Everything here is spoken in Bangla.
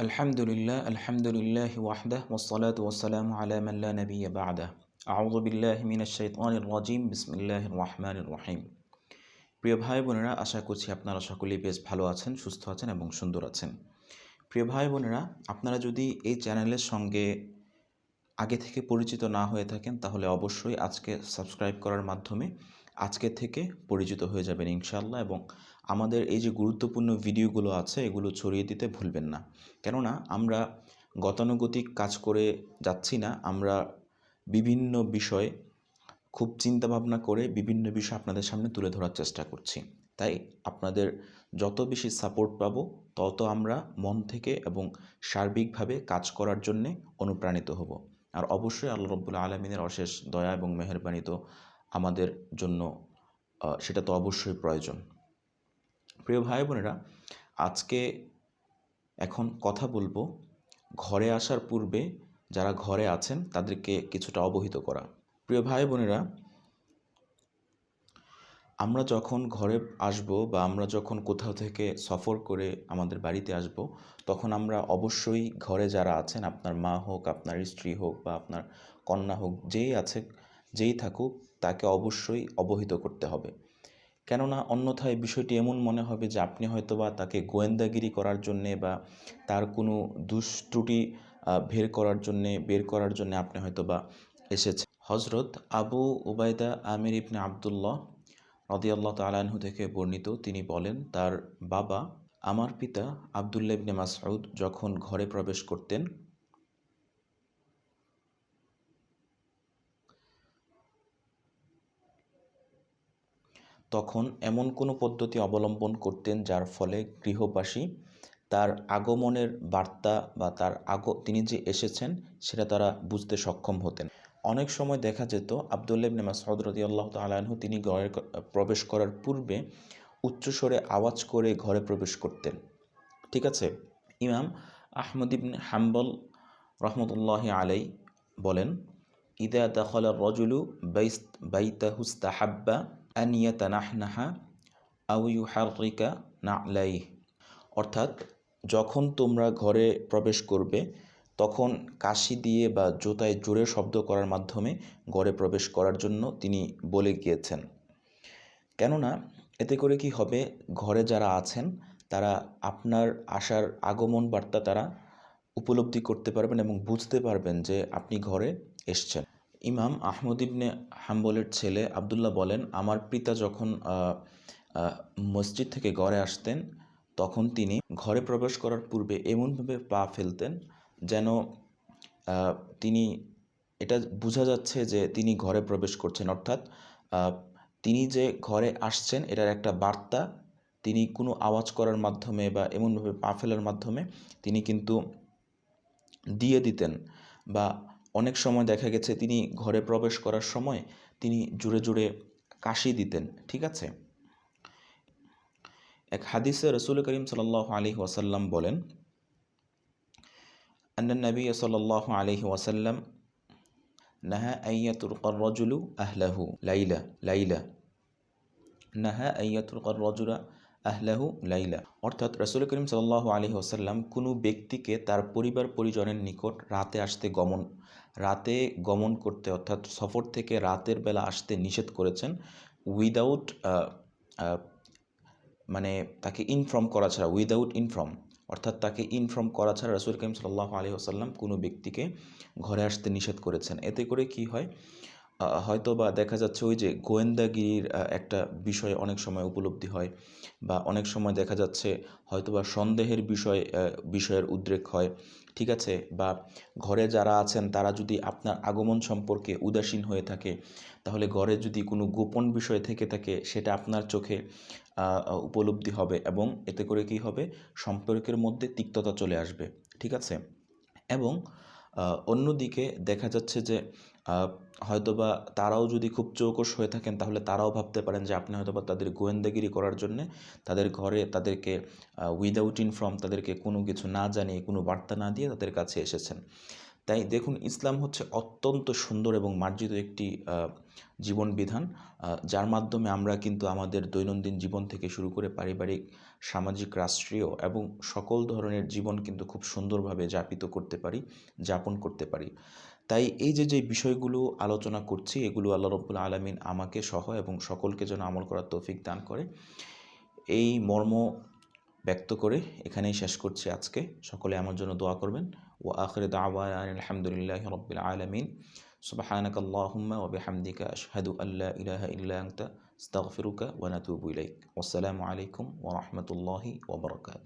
আলহামদুলিল্লাহ ওয়াহদাহ ওয়াসসালাতু ওয়াসসালামু আলা মান লা নাবিয়্যা বা'দাহ আউযু বিল্লাহি মিনাশ শাইতানির রাজীম বিসমিল্লাহির রহমানির রহিম। প্রিয় ভাই বোনেরা, আশা করছি আপনারা সকলেই বেশ ভালো আছেন, সুস্থ আছেন এবং সুন্দর আছেন। প্রিয় ভাই বোনেরা, আপনারা যদি এই চ্যানেলের সঙ্গে আগে থেকে পরিচিত না হয়ে থাকেন তাহলে অবশ্যই আজকে সাবস্ক্রাইব করার মাধ্যমে আজকে থেকে পরিচিত হয়ে যাবেন ইনশাআল্লাহ, এবং আমাদের এই যে গুরুত্বপূর্ণ ভিডিওগুলো আছে এগুলো ছড়িয়ে দিতে ভুলবেন না। কেননা আমরা গতানুগতিক কাজ করে যাচ্ছি না, আমরা বিভিন্ন বিষয়ে খুব চিন্তাভাবনা করে বিভিন্ন বিষয় আপনাদের সামনে তুলে ধরার চেষ্টা করছি। তাই আপনাদের যত বেশি সাপোর্ট পাবো তত আমরা মন থেকে এবং সার্বিকভাবে কাজ করার জন্যে অনুপ্রাণিত হব। আর অবশ্যই আল্লাহ রাব্বুল আলামিনের অশেষ দয়া এবং মেহেরবানি তো আমাদের জন্য সেটা তো অবশ্যই প্রয়োজন। প্রিয় ভাই বোনেরা, আজকে এখন কথা বলবো ঘরে আসার পূর্বে যারা ঘরে আছেন তাদেরকে কিছুটা অবহিত করা। প্রিয় ভাই বোনেরা, আমরা যখন ঘরে আসব বা আমরা যখন কোথাও থেকে সফর করে আমাদের বাড়িতে আসব, তখন আমরা অবশ্যই ঘরে যারা আছেন, আপনার মা হোক, আপনার স্ত্রী হোক বা আপনার কন্যা হোক, যেই থাকুক তাকে অবশ্যই অবহিত করতে হবে। কেননা অন্যথায় বিষয়টি এমন মনে হবে যে আপনি হয়তোবা তাকে গোয়েন্দাগিরি করার জন্যে বা তার কোনো দুষ্ত্রুটি বের করার জন্যে আপনি হয়তোবা এসেছেন। হজরত আবু উবাইদা আমির ইবনে আবদুল্লাহ রাদিয়াল্লাহু তাআলা আনহু থেকে বর্ণিত, তিনি বলেন তার বাবা আমার পিতা আব্দুল্লাহ ইবনে মাসউদ যখন ঘরে প্রবেশ করতেন তখন এমন কোনো পদ্ধতি অবলম্বন করতেন যার ফলে গৃহবাসী তার আগমনের বার্তা বা তিনি যে এসেছেন সেটা তারা বুঝতে সক্ষম হতেন। অনেক সময় দেখা যেত আব্দুল্লাহ ইবনে মাসউদ রাদিয়াল্লাহু তাআলা আনহু তিনি ঘরে প্রবেশ করার পূর্বে উচ্চস্বরে আওয়াজ করে ঘরে প্রবেশ করতেন। ঠিক আছে, ইমাম আহমদ ইবনে হাম্বল রহমতুল্লাহি আলাই বলেন, ইদা দাখালা রাজুলু বাইতাহু ইস্তাহাব্বা আন ইয়াতানাহনাহা আও ইউহাররিকা না'লাইহি, অর্থাৎ যখন তোমরা ঘরে প্রবেশ করবে তখন কাশি দিয়ে বা জুতায় জোরে শব্দ করার মাধ্যমে ঘরে প্রবেশ করার জন্য তিনি বলে গিয়েছেন। কেননা এতে করে কি হবে, ঘরে যারা আছেন তারা আপনার আসার আগমন বার্তা তারা উপলব্ধি করতে পারবেন এবং বুঝতে পারবেন যে আপনি ঘরে এসছেন। ইমাম আহমদ ইবনে হাম্বলের ছেলে আবদুল্লাহ বলেন, আমার পিতা যখন মসজিদ থেকে ঘরে আসতেন তখন তিনি ঘরে প্রবেশ করার পূর্বে এমনভাবে পা ফেলতেন যেন তিনি এটা বোঝা যাচ্ছে যে তিনি ঘরে প্রবেশ করছেন, অর্থাৎ তিনি যে ঘরে আসছেন এটার একটা বার্তা তিনি কোনো আওয়াজ করার মাধ্যমে বা এমনভাবে পা ফেলার মাধ্যমে তিনি কিন্তু দিয়ে দিতেন। বা অনেক সময় দেখা গেছে তিনি ঘরে প্রবেশ করার সময় তিনি জোরে জোরে কাশি দিতেন। ঠিক আছে, এক হাদিসে রাসূল করিম সাল্লাল্লাহু আলাইহি ওয়াসাল্লাম বলেন, আন্নান নবী সাল্লাল্লাহু আলাইহি ওয়াসাল্লাম নাহা আইয়াতুরকার রাজুলু আহলাহু লাইলা নাহা আইয়াতুরকার রাজুলা আহলাহু লাইলা, অর্থাৎ রাসূল করিম সাল্লাল্লাহু আলাইহি ওয়াসাল্লাম কোনো ব্যক্তিকে তার পরিবার পরিজনের নিকট রাতে গমন করতে, অর্থাৎ সফর থেকে রাতের বেলা আসতে নিষেধ করেছেন, উইদাউট মানে তাকে ইনফর্ম করা ছাড়া, অর্থাৎ তাকে ইনফর্ম করা ছাড়া রাসূল করিম সাল্লাল্লাহু আলাইহি ওয়াসাল্লাম কোনো ব্যক্তিকে ঘরে আসতে নিষেধ করেছেন। এতে করে কি হয়, হয়তো বা দেখা যাচ্ছে ওই যে গোয়েন্দাগিরির একটা বিষয় অনেক সময় উপলব্ধি হয়, বা অনেক সময় দেখা যাচ্ছে হয়তো বা সন্দেহের বিষয়ের উদ্রেক হয়। ঠিক আছে, বা ঘরে যারা আছেন তারা যদি আপনার আগমন সম্পর্কে উদাসীন হয়ে থাকে তাহলে ঘরে যদি কোনো গোপন বিষয় থেকে থাকে সেটা আপনার চোখে উপলব্ধি হবে এবং এতে করে কি হবে, সম্পর্কের মধ্যে তিক্ততা চলে আসবে। ঠিক আছে, এবং অন্যদিকে দেখা যাচ্ছে যে হয়তোবা তারাও যদি খুব চৌকস হয়ে থাকেন তাহলে তারাও ভাবতে পারেন যে আপনি হয়তোবা তাদের গোয়েন্দাগিরি করার জন্যে তাদের ঘরে তাদেরকে উইদাউট ইনফর্ম, তাদেরকে কোনো কিছু না জানিয়ে, কোনো বার্তা না দিয়ে তাদের কাছে এসেছেন। তাই দেখুন, ইসলাম হচ্ছে অত্যন্ত সুন্দর এবং মার্জিত একটি জীবন বিধান, যার মাধ্যমে আমরা কিন্তু আমাদের দৈনন্দিন জীবন থেকে শুরু করে পারিবারিক, সামাজিক, রাষ্ট্রীয় এবং সকল ধরনের জীবন কিন্তু খুব সুন্দরভাবে যাপন করতে পারি। তাই এই যে বিষয়গুলো আলোচনা করছি, এগুলো আল্লাহ রাব্বুল আলামিন আমাকে সহ এবং সকলকে যেন আমল করার তৌফিক দান করে, এই মর্ম ব্যক্ত করে এখানেই শেষ করছি আজকে। সকলে আমার জন্য দোয়া করবেন। ওয়া আখিরু দাওয়ানা আলহামদুলিল্লাহি রাব্বিল আলামিন। সুবহানাকাল্লাহুম্মা ওয়া বিহামদিকা আশহাদু আল্লা ইলাহা ইল্লা আনতা আস্তাগফিরুকা ওয়া আতুবু ইলাইক। ওয়াসসালামু আলাইকুম ওয়া রাহমাতুল্লাহি ওয়া বারাকাতুহু।